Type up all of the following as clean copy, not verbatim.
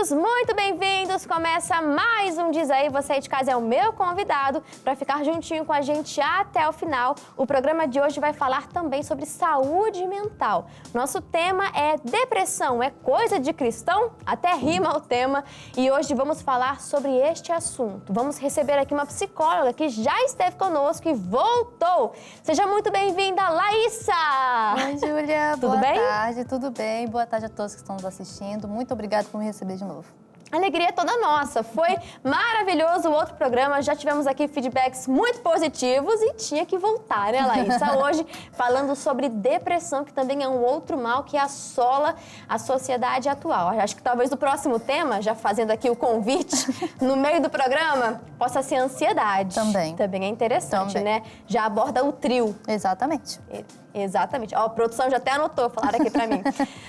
todos muito bem-vindos! Começa mais um Diz Aí, você aí de casa é o meu convidado para ficar juntinho com a gente até o final. O programa de hoje vai falar também sobre saúde mental. Nosso tema é depressão, é coisa de cristão? Até rima o tema. E hoje vamos falar sobre este assunto. Vamos receber aqui uma psicóloga que já esteve conosco e voltou. Seja muito bem-vinda, Laísa! Oi, Júlia. Tudo bem? Boa tarde, tudo bem? Boa tarde a todos que estão nos assistindo. Muito obrigada por me receber de novo. A alegria é toda nossa. Foi maravilhoso o outro programa. Já tivemos aqui feedbacks muito positivos e tinha que voltar, né, Laísa? Hoje falando sobre depressão, que também é um outro mal que assola a sociedade atual. Acho que talvez o próximo tema, já fazendo aqui o convite, no meio do programa, possa ser ansiedade. Também. Também é interessante, né? Já aborda o trio. Exatamente. Exatamente. Ó, a produção já até anotou, falaram aqui pra mim.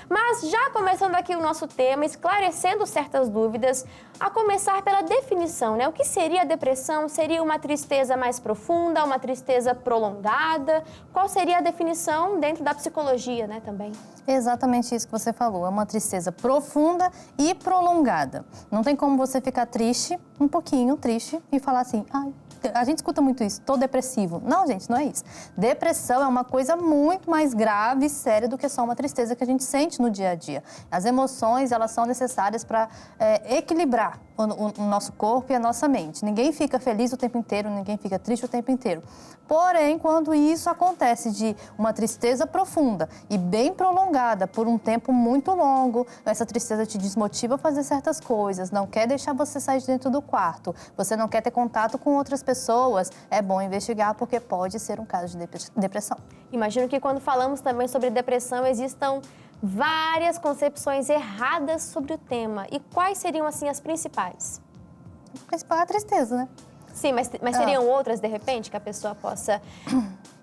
Mas já começando aqui o nosso tema, esclarecendo certas dúvidas, a começar pela definição, né? O que seria a depressão? Seria uma tristeza mais profunda, uma tristeza prolongada? Qual seria a definição dentro da psicologia, né, também? Exatamente isso que você falou. É uma tristeza profunda e prolongada. Não tem como você ficar triste, um pouquinho triste, e falar assim, ai, a gente escuta muito isso, tô depressivo. Não, gente, não é isso. Depressão é uma coisa muito mais grave e séria do que só uma tristeza que a gente sente no dia a dia. As emoções, elas são necessárias para equilibrar o nosso corpo e a nossa mente. Ninguém fica feliz o tempo inteiro, ninguém fica triste o tempo inteiro. Porém, quando isso acontece de uma tristeza profunda e bem prolongada por um tempo muito longo, essa tristeza te desmotiva a fazer certas coisas, não quer deixar você sair de dentro do quarto, você não quer ter contato com outras pessoas, é bom investigar porque pode ser um caso de depressão. Imagino que quando falamos também sobre depressão, existam várias concepções erradas sobre o tema. E quais seriam, assim, as principais? O principal é a tristeza, né? Sim, mas seriam outras, de repente, que a pessoa possa...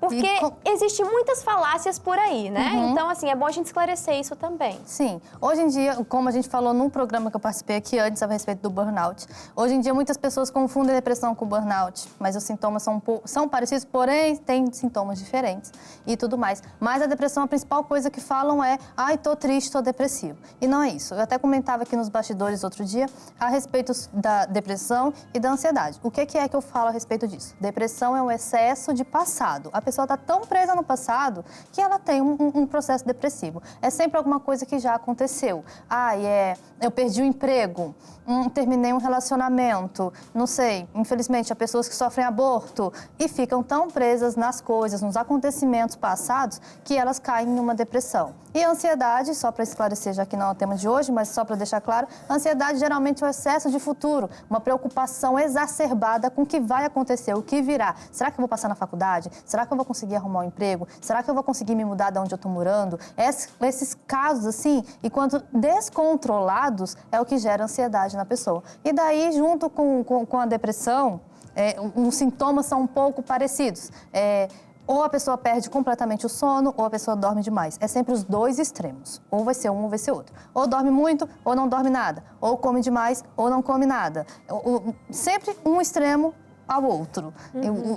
Porque existem muitas falácias por aí, né? Uhum. Então, assim, é bom a gente esclarecer isso também. Sim. Hoje em dia, como a gente falou num programa que eu participei aqui antes a respeito do burnout, hoje em dia muitas pessoas confundem depressão com burnout, mas os sintomas são parecidos, porém têm sintomas diferentes e tudo mais. Mas a depressão, a principal coisa que falam é, ai, tô triste, tô depressivo. E não é isso. Eu até comentava aqui nos bastidores outro dia a respeito da depressão e da ansiedade. O que é que eu falo a respeito disso? Depressão é um excesso de passado. A pessoa está tão presa no passado que ela tem um processo depressivo. É sempre alguma coisa que já aconteceu. Eu perdi o emprego, terminei um relacionamento, não sei, infelizmente, há pessoas que sofrem aborto e ficam tão presas nas coisas, nos acontecimentos passados, que elas caem em uma depressão. E a ansiedade, só para esclarecer, já que não é o tema de hoje, mas só para deixar claro, a ansiedade geralmente é o excesso de futuro, uma preocupação exacerbada com o que vai acontecer, o que virá. Será que eu vou passar na faculdade? Será que eu vou conseguir arrumar um emprego? Será que eu vou conseguir me mudar de onde eu estou morando? Esses casos assim, e quando descontrolados, é o que gera ansiedade na pessoa. E daí, junto com a depressão, os sintomas são um pouco parecidos. Ou a pessoa perde completamente o sono, ou a pessoa dorme demais. É sempre os dois extremos. Ou vai ser um, ou vai ser outro. Ou dorme muito, ou não dorme nada. Ou come demais, ou não come nada. Sempre um extremo ao outro.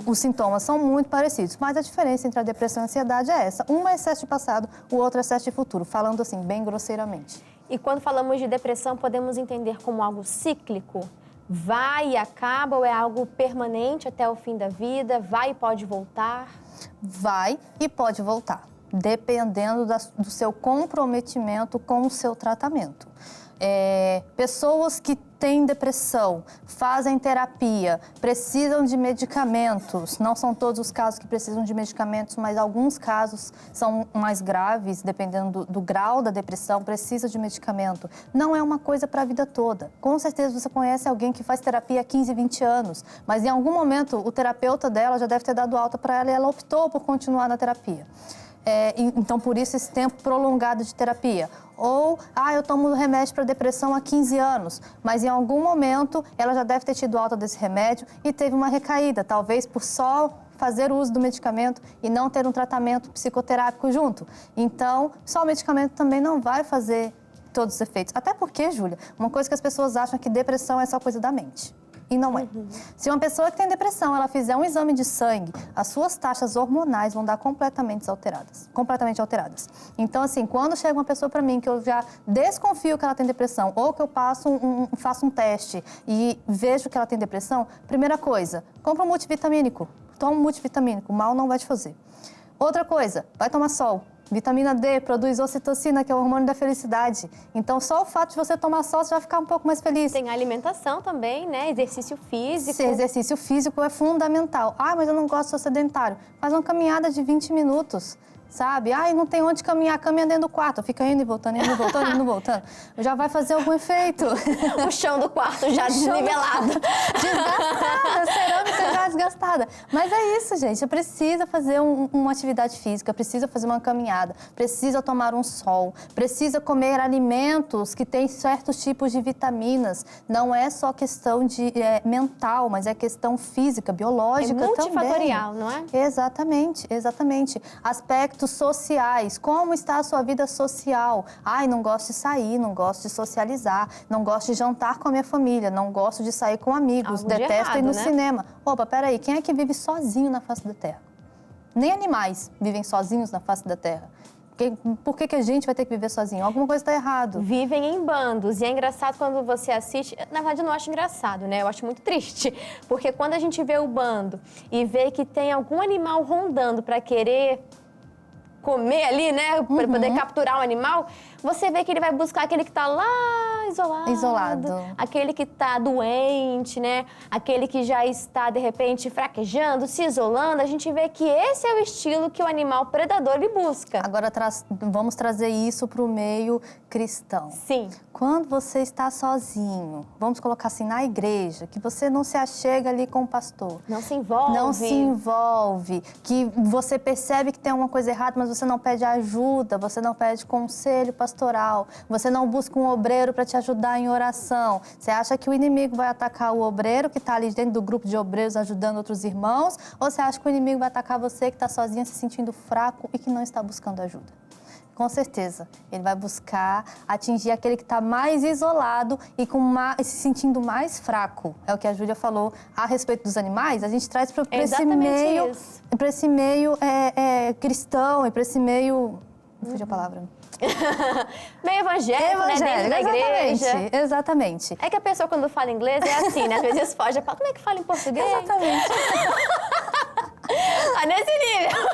Os sintomas são muito parecidos, mas a diferença entre a depressão e a ansiedade é essa. Um é excesso de passado, o outro é excesso de futuro, falando assim, bem grosseiramente. E quando falamos de depressão, podemos entender como algo cíclico? Vai e acaba ou é algo permanente até o fim da vida? Vai e pode voltar? Vai e pode voltar, dependendo do seu comprometimento com o seu tratamento. Pessoas que têm depressão, fazem terapia, precisam de medicamentos. Não são todos os casos que precisam de medicamentos, mas alguns casos são mais graves, dependendo do grau da depressão, precisa de medicamento. Não é uma coisa para a vida toda. Com certeza você conhece alguém que faz terapia há 15, 20 anos, mas em algum momento o terapeuta dela já deve ter dado alta para ela e ela optou por continuar na terapia. Então, por isso, esse tempo prolongado de terapia. Ou, eu tomo remédio para depressão há 15 anos, mas em algum momento ela já deve ter tido alta desse remédio e teve uma recaída, talvez por só fazer uso do medicamento e não ter um tratamento psicoterápico junto. Então, só o medicamento também não vai fazer todos os efeitos. Até porque, Júlia, uma coisa que as pessoas acham é que depressão é só coisa da mente. e não é. Se uma pessoa que tem depressão, ela fizer um exame de sangue, as suas taxas hormonais vão dar completamente alteradas. Então, assim, quando chega uma pessoa para mim que eu já desconfio que ela tem depressão, ou que eu faço um teste e vejo que ela tem depressão, primeira coisa, compra um multivitamínico. Toma um multivitamínico, mal não vai te fazer. Outra coisa, vai tomar sol. Vitamina D produz ocitocina, que é o hormônio da felicidade. Então, só o fato de você tomar sol, você vai ficar um pouco mais feliz. Tem alimentação também, né? Exercício físico. Esse exercício físico é fundamental. Ah, mas eu não gosto de ser sedentário. Faz uma caminhada de 20 minutos. Sabe? Ai, não tem onde caminhar, caminha dentro do quarto. Fica indo e voltando, indo e voltando, indo e voltando. Já vai fazer algum efeito. O chão do quarto já desnivelado. Desgastada, cerâmica já desgastada. Mas é isso, gente. Precisa fazer uma atividade física, precisa fazer uma caminhada, precisa tomar um sol, precisa comer alimentos que têm certos tipos de vitaminas. Não é só questão mental, mas é questão física, biológica também. É multifatorial, não é? Exatamente, exatamente. Aspectos sociais, como está a sua vida social? Ai, não gosto de sair, não gosto de socializar, não gosto de jantar com a minha família, não gosto de sair com amigos, Algo de detesto errado, ir no né? cinema. Opa, peraí, quem é que vive sozinho na face da Terra? Nem animais vivem sozinhos na face da Terra. Por que a gente vai ter que viver sozinho? Alguma coisa está errado. Vivem em bandos. E é engraçado quando você assiste... Na verdade, eu não acho engraçado, né? Eu acho muito triste. Porque quando a gente vê o bando e vê que tem algum animal rondando para querer comer ali, né? Para poder capturar o animal, você vê que ele vai buscar aquele que está lá isolado. Aquele que está doente, né? Aquele que já está, de repente, fraquejando, se isolando. A gente vê que esse é o estilo que o animal predador lhe busca. Agora, vamos trazer isso para o meio cristão. Sim. Quando você está sozinho, vamos colocar assim, na igreja, que você não se achega ali com o pastor. Não se envolve. Não se envolve. Que você percebe que tem alguma coisa errada, mas você não pede ajuda, você não pede conselho pastoral, você não busca um obreiro para te ajudar em oração. Você acha que o inimigo vai atacar o obreiro que está ali dentro do grupo de obreiros ajudando outros irmãos? Ou você acha que o inimigo vai atacar você que está sozinho, se sentindo fraco e que não está buscando ajuda? Com certeza, ele vai buscar atingir aquele que está mais isolado e se sentindo mais fraco. É o que a Júlia falou a respeito dos animais. A gente traz para esse meio cristão e para esse meio... Não fugiu a palavra. Meio evangélico, né? Dentro da igreja. Exatamente. É que a pessoa, quando fala inglês, é assim, né? Às vezes foge. Fala, como é que fala em português? Exatamente. Tá nesse nível.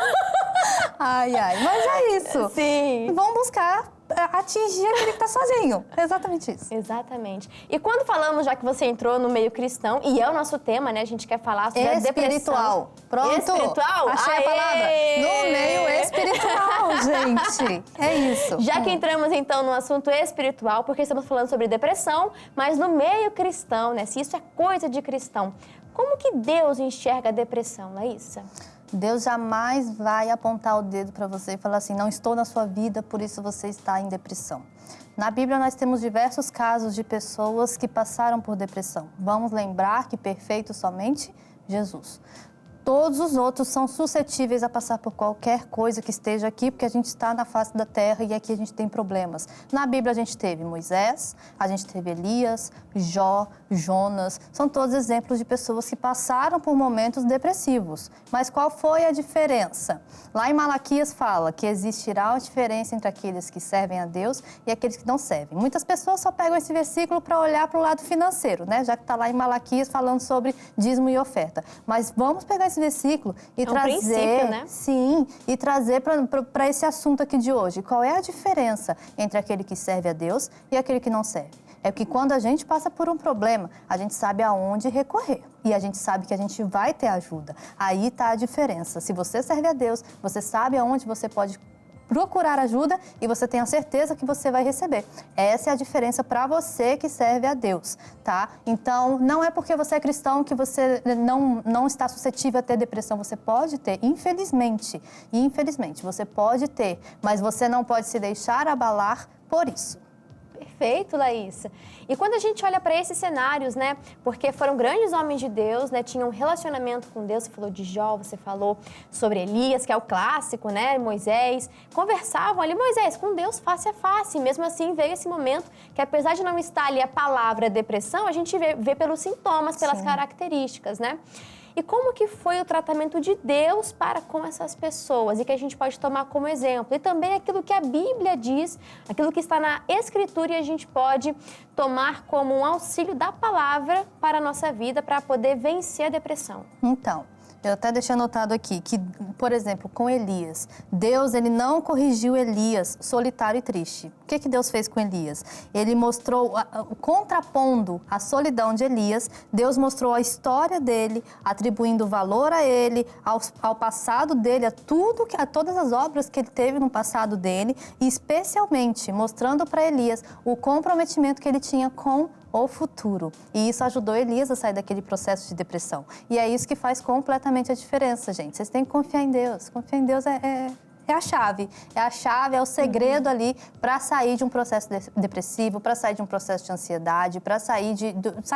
Ai, mas é isso. Sim. Vão buscar atingir aquele que está sozinho. É exatamente isso. Exatamente. E quando falamos, já que você entrou no meio cristão, e é o nosso tema, né? A gente quer falar sobre a depressão. Espiritual. Pronto. Espiritual? Achei a palavra. No meio espiritual, gente. É isso. Já que entramos, então, no assunto espiritual, porque estamos falando sobre depressão, mas no meio cristão, né? Se isso é coisa de cristão, como que Deus enxerga a depressão, Laísa? Deus jamais vai apontar o dedo para você e falar assim, não estou na sua vida, por isso você está em depressão. Na Bíblia nós temos diversos casos de pessoas que passaram por depressão. Vamos lembrar que perfeito somente Jesus. Todos os outros são suscetíveis a passar por qualquer coisa que esteja aqui, porque a gente está na face da terra e aqui a gente tem problemas. Na Bíblia a gente teve Moisés, a gente teve Elias, Jó, Jonas. São todos exemplos de pessoas que passaram por momentos depressivos. Mas qual foi a diferença? Lá em Malaquias fala que existirá uma diferença entre aqueles que servem a Deus e aqueles que não servem. Muitas pessoas só pegam esse versículo para olhar para o lado financeiro, né? Já que está lá em Malaquias falando sobre dízimo e oferta. Mas vamos pegar esse versículo e trazer, princípio, né? Sim, e trazer para esse assunto aqui de hoje. Qual é a diferença entre aquele que serve a Deus e aquele que não serve? É que quando a gente passa por um problema, a gente sabe aonde recorrer. E a gente sabe que a gente vai ter ajuda. Aí está a diferença. Se você serve a Deus, você sabe aonde você pode procurar ajuda e você tem a certeza que você vai receber. Essa é a diferença para você que serve a Deus, tá? Então, não é porque você é cristão que você não está suscetível a ter depressão. Você pode ter, infelizmente. Infelizmente, você pode ter, mas você não pode se deixar abalar por isso. Perfeito, Laísa. E quando a gente olha para esses cenários, né, porque foram grandes homens de Deus, né, tinham um relacionamento com Deus, você falou de Jó, você falou sobre Elias, que é o clássico, né, Moisés, conversavam ali, Moisés, com Deus face a face, e mesmo assim veio esse momento que apesar de não estar ali a palavra depressão, a gente vê pelos sintomas, pelas Sim. características, né? E como que foi o tratamento de Deus para com essas pessoas e que a gente pode tomar como exemplo? E também aquilo que a Bíblia diz, aquilo que está na Escritura e a gente pode tomar como um auxílio da palavra para a nossa vida, para poder vencer a depressão. Então, eu até deixei anotado aqui que, por exemplo, com Elias, Deus ele não corrigiu Elias solitário e triste. O que Deus fez com Elias? Ele mostrou, contrapondo a solidão de Elias, Deus mostrou a história dele, atribuindo valor a ele, ao passado dele, a todas as obras que ele teve no passado dele, e especialmente mostrando para Elias o comprometimento que ele tinha com o futuro. E isso ajudou Elias a sair daquele processo de depressão. E é isso que faz completamente a diferença, gente. Vocês têm que confiar em Deus. Confiar em Deus é a chave. É a chave, é o segredo ali para sair de um processo depressivo, para sair de um processo de ansiedade, para sair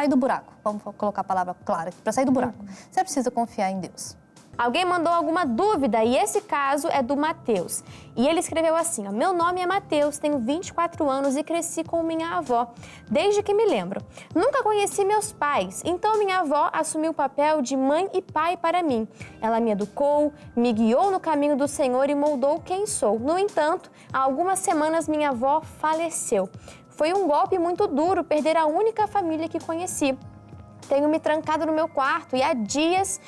do buraco. Vamos colocar a palavra clara aqui. Para sair do buraco. Você precisa confiar em Deus. Alguém mandou alguma dúvida e esse caso é do Mateus. E ele escreveu assim, ó, meu nome é Mateus, tenho 24 anos e cresci com minha avó, desde que me lembro. Nunca conheci meus pais, então minha avó assumiu o papel de mãe e pai para mim. Ela me educou, me guiou no caminho do Senhor e moldou quem sou. No entanto, há algumas semanas minha avó faleceu. Foi um golpe muito duro perder a única família que conheci. Tenho me trancado no meu quarto e há dias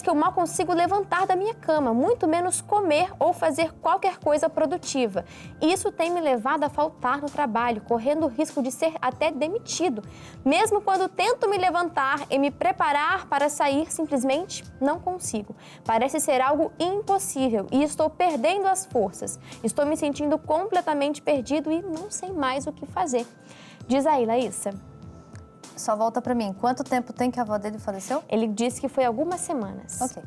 que eu mal consigo levantar da minha cama, muito menos comer ou fazer qualquer coisa produtiva. Isso tem me levado a faltar no trabalho, correndo o risco de ser até demitido. Mesmo quando tento me levantar e me preparar para sair, simplesmente não consigo. Parece ser algo impossível e estou perdendo as forças. Estou me sentindo completamente perdido e não sei mais o que fazer. Diz aí, Laísa. Só volta para mim. Quanto tempo tem que a avó dele faleceu? Ele disse que foi algumas semanas. Ok.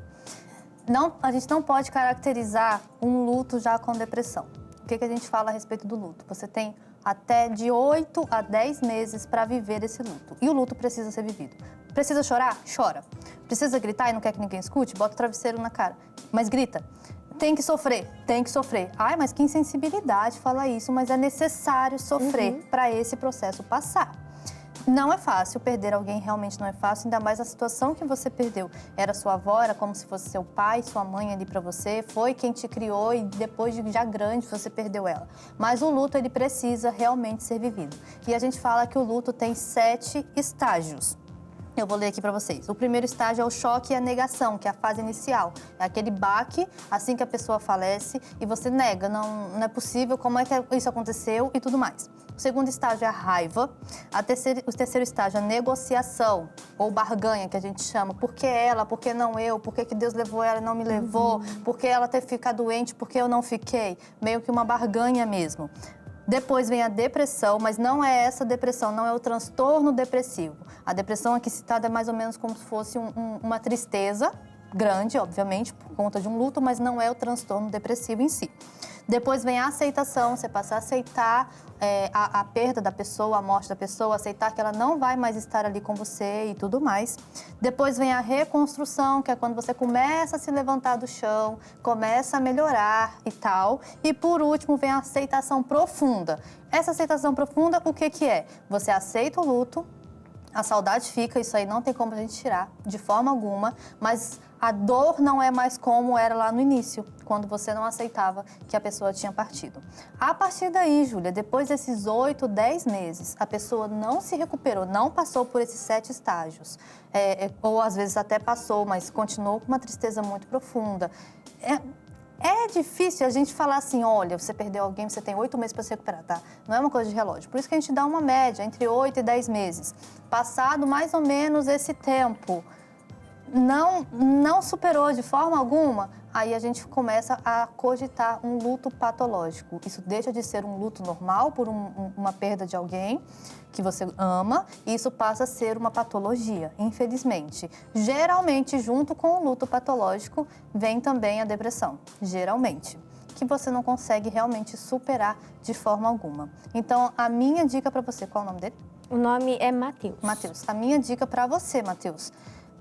A gente não pode caracterizar um luto já com depressão. O que a gente fala a respeito do luto? Você tem até de 8 a 10 meses para viver esse luto. E o luto precisa ser vivido. Precisa chorar? Chora. Precisa gritar e não quer que ninguém escute? Bota o travesseiro na cara. Mas grita. Tem que sofrer, tem que sofrer. Ai, mas que insensibilidade falar isso, mas é necessário sofrer para esse processo passar. Não é fácil, perder alguém realmente não é fácil, ainda mais a situação que você perdeu. Era sua avó, era como se fosse seu pai, sua mãe ali pra você, foi quem te criou e depois de já grande você perdeu ela. Mas o luto, ele precisa realmente ser vivido. E a gente fala que o luto tem 7 estágios. Eu vou ler aqui para vocês. O primeiro estágio é o choque e a negação, que é a fase inicial. É aquele baque, assim que a pessoa falece, e você nega, não é possível, como é que isso aconteceu e tudo mais. O segundo estágio é a raiva. O terceiro estágio é a negociação, ou barganha, que a gente chama. Por que ela? Por que não eu? Por que Deus levou ela e não me levou? Por que ela teve que ficar doente? Por que eu não fiquei? Meio que uma barganha mesmo. Depois vem a depressão, mas não é essa depressão, não é o transtorno depressivo. A depressão aqui citada é mais ou menos como se fosse uma tristeza grande, obviamente, por conta de um luto, mas não é o transtorno depressivo em si. Depois vem a aceitação, você passa a aceitar a perda da pessoa, a morte da pessoa, aceitar que ela não vai mais estar ali com você e tudo mais. Depois vem a reconstrução, que é quando você começa a se levantar do chão, começa a melhorar e tal. E por último vem a aceitação profunda. Essa aceitação profunda, o que é? Você aceita o luto, a saudade fica, isso aí não tem como a gente tirar de forma alguma, mas a dor não é mais como era lá no início, quando você não aceitava que a pessoa tinha partido. A partir daí, Júlia, depois desses 8, 10 meses, a pessoa não se recuperou, não passou por esses 7 estágios, ou às vezes até passou, mas continuou com uma tristeza muito profunda. É difícil a gente falar assim, olha, você perdeu alguém, você tem 8 meses para se recuperar, tá? Não é uma coisa de relógio. Por isso que a gente dá uma média, entre 8 e 10 meses. Passado mais ou menos esse tempo, não superou de forma alguma, aí a gente começa a cogitar um luto patológico. Isso deixa de ser um luto normal por uma perda de alguém que você ama, e isso passa a ser uma patologia, infelizmente. Geralmente, junto com o luto patológico, vem também a depressão, geralmente. que você não consegue realmente superar de forma alguma. Então, a minha dica para você, qual é o nome dele? O nome é Matheus. Matheus. A minha dica para você, Matheus,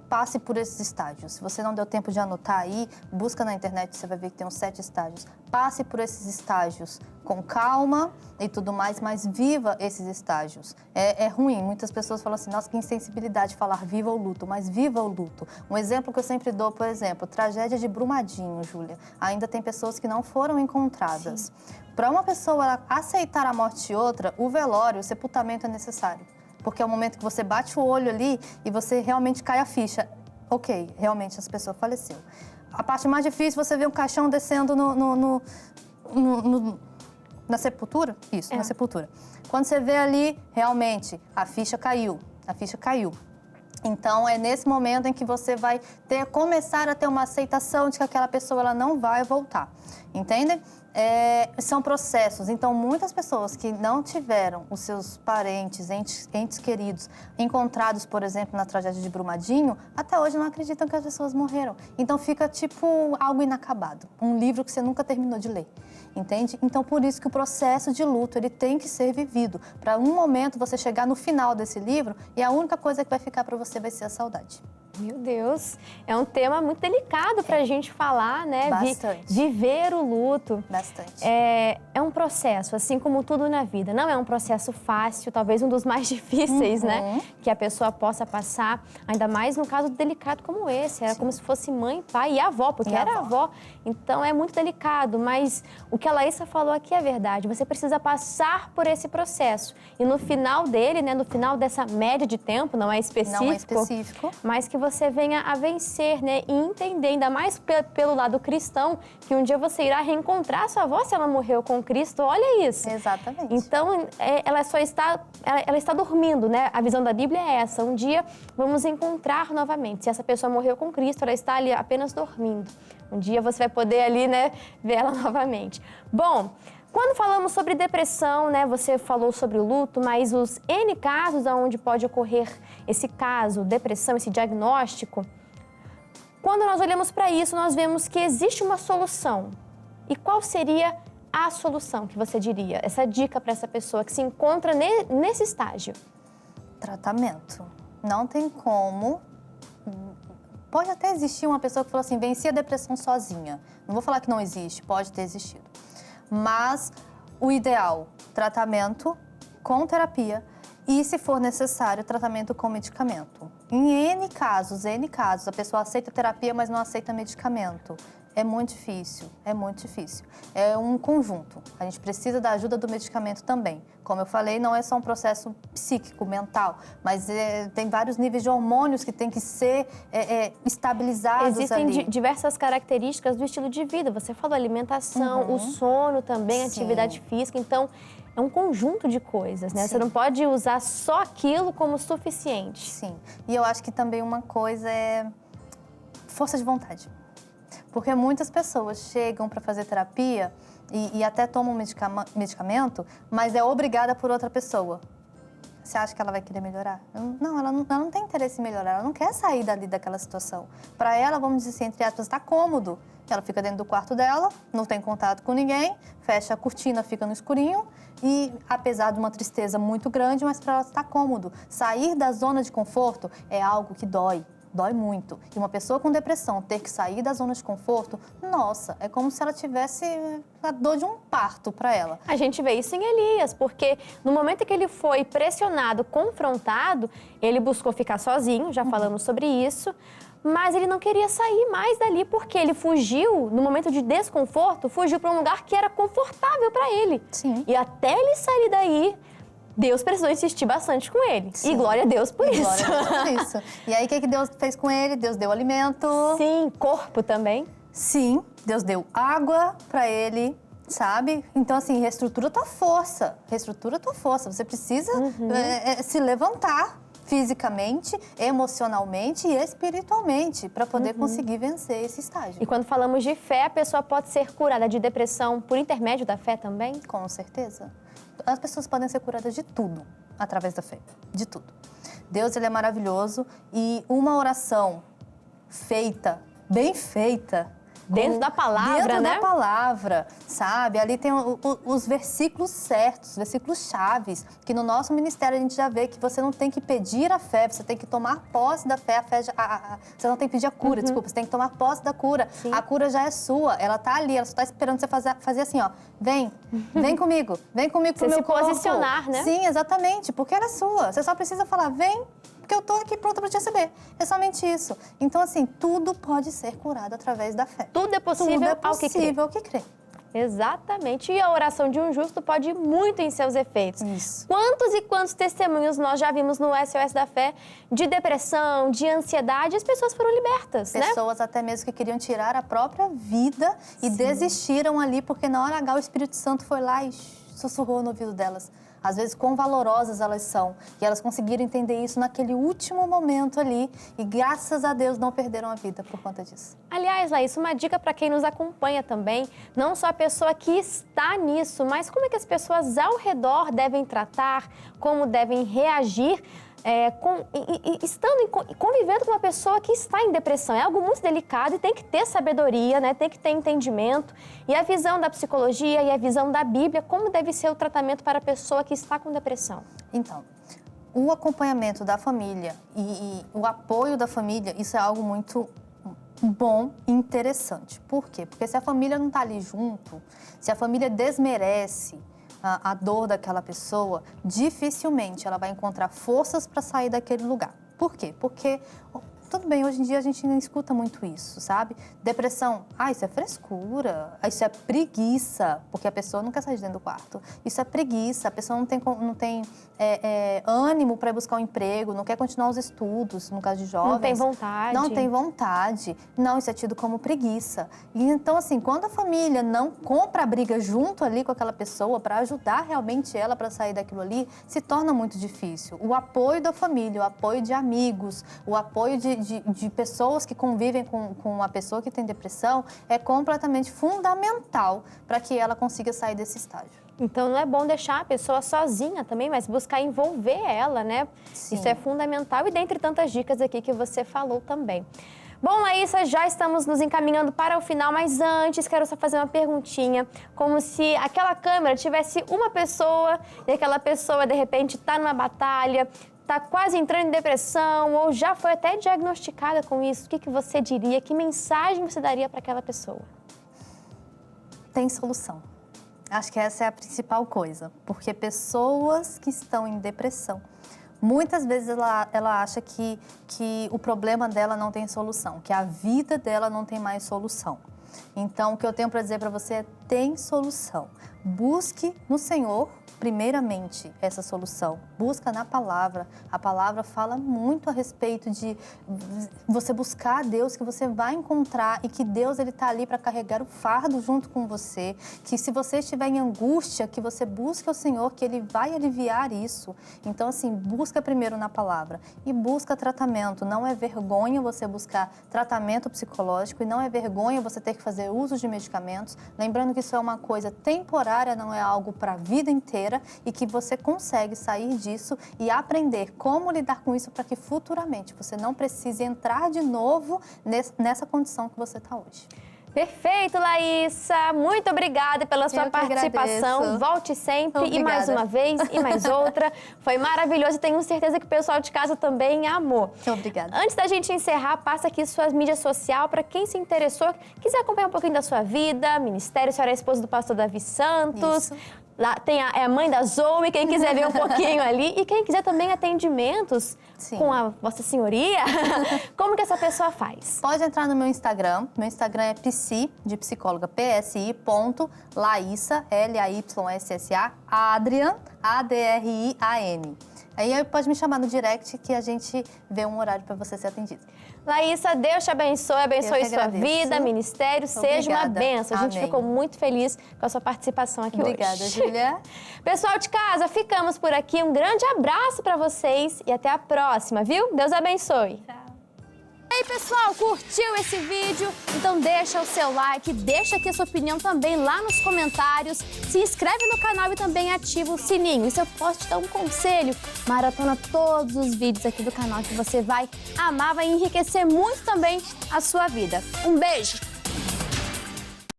passe por esses estágios. Se você não deu tempo de anotar aí, busca na internet, você vai ver que tem uns 7 estágios. Passe por esses estágios com calma e tudo mais, mas viva esses estágios. É ruim, muitas pessoas falam assim, nossa, que insensibilidade falar viva o luto, mas viva o luto. Um exemplo que eu sempre dou, por exemplo, tragédia de Brumadinho, Júlia. Ainda tem pessoas que não foram encontradas. Para uma pessoa aceitar a morte de outra, o velório, o sepultamento é necessário. Porque é o momento que você bate o olho ali e você realmente cai a ficha. Ok, realmente essa pessoa faleceu. A parte mais difícil, você vê um caixão descendo na sepultura? Isso, na sepultura. Quando você vê ali, realmente, a ficha caiu. A ficha caiu. Então, é nesse momento em que você vai começar a ter uma aceitação de que aquela pessoa ela não vai voltar. Entende? São processos. Então, muitas pessoas que não tiveram os seus parentes, entes queridos, encontrados, por exemplo, na tragédia de Brumadinho, até hoje não acreditam que as pessoas morreram. Então, fica tipo algo inacabado. Um livro que você nunca terminou de ler. Entende? Então, por isso que o processo de luto, ele tem que ser vivido. Para um momento você chegar no final desse livro e a única coisa que vai ficar para você vai ser a saudade. Meu Deus, é um tema muito delicado para a gente falar, né? Bastante. Viver o luto. Bastante. É um processo, assim como tudo na vida. Não é um processo fácil, talvez um dos mais difíceis, né? Que a pessoa possa passar, ainda mais num caso delicado como esse. Era como se fosse mãe, pai e avó, porque era avó. Então é muito delicado, mas o que a Laísa falou aqui é verdade. Você precisa passar por esse processo. E no final dele, né? No final dessa média de tempo, não é específico. Mas que você venha a vencer, né? E entender, ainda mais pelo lado cristão, que um dia você irá reencontrar sua avó se ela morreu com Cristo. Olha isso. Exatamente. Então, ela está dormindo, né? A visão da Bíblia é essa. Um dia vamos encontrar novamente. Se essa pessoa morreu com Cristo, ela está ali apenas dormindo. Um dia você vai poder ali, né? Ver ela novamente. Bom, quando falamos sobre depressão, né, você falou sobre o luto, mas os N casos onde pode ocorrer esse caso, depressão, esse diagnóstico, quando nós olhamos para isso, nós vemos que existe uma solução. E qual seria a solução que você diria? Essa dica para essa pessoa que se encontra nesse estágio? Tratamento. Não tem como. Pode até existir uma pessoa que falou assim, venci a depressão sozinha. Não vou falar que não existe, pode ter existido. Mas o ideal, tratamento com terapia e, se for necessário, tratamento com medicamento. Em N casos, a pessoa aceita terapia, mas não aceita medicamento. É muito difícil, é muito difícil. É um conjunto. A gente precisa da ajuda do medicamento também. Como eu falei, não é só um processo psíquico, mental, mas tem vários níveis de hormônios que têm que ser estabilizados. Existem diversas características do estilo de vida. Você falou alimentação, o sono também, atividade física. Então, é um conjunto de coisas, né? Sim. Você não pode usar só aquilo como suficiente. Sim. E eu acho que também uma coisa é força de vontade. Porque muitas pessoas chegam para fazer terapia e até tomam medicamento, mas é obrigada por outra pessoa. Você acha que ela vai querer melhorar? Não, ela não tem interesse em melhorar, ela não quer sair dali daquela situação. Para ela, vamos dizer assim, entre aspas, está cômodo. Ela fica dentro do quarto dela, não tem contato com ninguém, fecha a cortina, fica no escurinho e, apesar de uma tristeza muito grande, mas para ela está cômodo. Sair da zona de conforto é algo que dói. Dói muito. E uma pessoa com depressão ter que sair da zona de conforto, nossa, é como se ela tivesse a dor de um parto para ela. A gente vê isso em Elias, porque no momento em que ele foi pressionado, confrontado, ele buscou ficar sozinho, já falamos sobre isso, mas ele não queria sair mais dali, porque ele fugiu, no momento de desconforto, fugiu para um lugar que era confortável para ele. Sim. E até ele sair daí, Deus precisou insistir bastante com ele. Sim. E glória a Deus por isso. Glória a Deus por isso. E aí, o que Deus fez com ele? Deus deu alimento. Sim, corpo também. Sim, Deus deu água para ele, sabe? Então, assim, reestrutura tua força. Reestrutura tua força. Você precisa se levantar fisicamente, emocionalmente e espiritualmente para poder conseguir vencer esse estágio. E quando falamos de fé, a pessoa pode ser curada de depressão por intermédio da fé também? Com certeza. As pessoas podem ser curadas de tudo através da fé, de tudo. Deus, ele é maravilhoso e uma oração feita, bem feita, Dentro da palavra, dentro né? da palavra, sabe? Ali tem os versículos certos, versículos chaves, que no nosso ministério a gente já vê que você não tem que pedir a fé, você tem que tomar posse da fé. Você não tem que pedir a cura, desculpa, você tem que tomar posse da cura. Sim. A cura já é sua, ela tá ali, ela só tá esperando você fazer assim, ó. Vem comigo pro Você meu se corpo. posicionar, né? Sim, exatamente, porque ela é sua. Você só precisa falar, vem, porque eu tô aqui pronta para te receber. É somente isso. Então, assim, tudo pode ser curado através da fé. Tudo é possível, Tudo é ao que crê. possível ao que crê. Exatamente. E a oração de um justo pode ir muito em seus efeitos. Isso. Quantos e quantos testemunhos nós já vimos no SOS da Fé de depressão, de ansiedade, e as pessoas foram libertas, né? Pessoas até mesmo que queriam tirar a própria vida e desistiram ali, porque na hora H o Espírito Santo foi lá e sussurrou no ouvido delas. Às vezes, quão valorosas elas são. E elas conseguiram entender isso naquele último momento ali. E graças a Deus não perderam a vida por conta disso. Aliás, Laís, uma dica para quem nos acompanha também, não só a pessoa que está nisso, mas como é que as pessoas ao redor devem tratar, como devem reagir, convivendo com uma pessoa que está em depressão. É algo muito delicado e tem que ter sabedoria, né? Tem que ter entendimento. E a visão da psicologia e a visão da Bíblia, como deve ser o tratamento para a pessoa que está com depressão? Então, o acompanhamento da família e o apoio da família, isso é algo muito bom e interessante. Por quê? Porque se a família não está ali junto, se a família desmerece a dor daquela pessoa, dificilmente ela vai encontrar forças para sair daquele lugar. Por quê? Porque, tudo bem, hoje em dia a gente não escuta muito isso, sabe? Depressão, isso é frescura, isso é preguiça, porque a pessoa não quer sair de dentro do quarto. Isso é preguiça, a pessoa não tem ânimo para buscar um emprego, não quer continuar os estudos, no caso de jovens. Não tem vontade. Não tem vontade. Não, isso é tido como preguiça. E então, assim, quando a família não compra a briga junto ali com aquela pessoa para ajudar realmente ela para sair daquilo ali, se torna muito difícil. O apoio da família, o apoio de amigos, o apoio de pessoas que convivem com a pessoa que tem depressão é completamente fundamental para que ela consiga sair desse estágio. Então não é bom deixar a pessoa sozinha também, mas buscar envolver ela, né? Sim. Isso é fundamental e dentre tantas dicas aqui que você falou também. Bom, Laísa, já estamos nos encaminhando para o final, mas antes quero só fazer uma perguntinha, como se aquela câmera tivesse uma pessoa e aquela pessoa de repente está numa batalha, está quase entrando em depressão ou já foi até diagnosticada com isso. O que você diria? Que mensagem você daria para aquela pessoa? Tem solução. Acho que essa é a principal coisa, porque pessoas que estão em depressão, muitas vezes ela acha que o problema dela não tem solução, que a vida dela não tem mais solução. Então, o que eu tenho para dizer para você é: tem solução. Busque no Senhor, primeiramente, essa solução. Busca na palavra. A palavra fala muito a respeito de você buscar a Deus, que você vai encontrar e que Deus ele está ali para carregar o fardo junto com você. Que se você estiver em angústia, que você busque o Senhor, que Ele vai aliviar isso. Então, assim, busca primeiro na palavra e busca tratamento. Não é vergonha você buscar tratamento psicológico e não é vergonha você ter que fazer uso de medicamentos. Lembrando que isso é uma coisa temporária, não é algo para a vida inteira e que você consegue sair disso e aprender como lidar com isso para que futuramente você não precise entrar de novo nessa condição que você está hoje. Perfeito, Laísa. Muito obrigada pela sua participação. Agradeço. Volte sempre. Obrigada. E mais uma vez, e mais outra. Foi maravilhoso e tenho certeza que o pessoal de casa também amou. Obrigada. Antes da gente encerrar, passa aqui suas mídias sociais para quem se interessou, quiser acompanhar um pouquinho da sua vida, ministério, a senhora é esposa do pastor Davi Santos. Isso. Lá tem a mãe da Zoe, quem quiser ver um pouquinho ali. E quem quiser também atendimentos com a Vossa Senhoria, como que essa pessoa faz? Pode entrar no meu Instagram. Meu Instagram é psi, de psicóloga, psi.laissa, L-A-Y-S-S-A, Adrian, A-D-R-I-A-N. Aí pode me chamar no direct que a gente vê um horário para você ser atendido. Laísa, Deus te abençoe sua vida, ministério, seja uma bênção. A gente ficou muito feliz com a sua participação aqui hoje. Obrigada, Júlia. Pessoal de casa, ficamos por aqui. Um grande abraço para vocês e até a próxima, viu? Deus abençoe. Tchau. E aí, pessoal, curtiu esse vídeo? Então deixa o seu like, deixa aqui a sua opinião também lá nos comentários. Se inscreve no canal e também ativa o sininho. E se eu posso te dar um conselho, maratona todos os vídeos aqui do canal que você vai amar, vai enriquecer muito também a sua vida. Um beijo!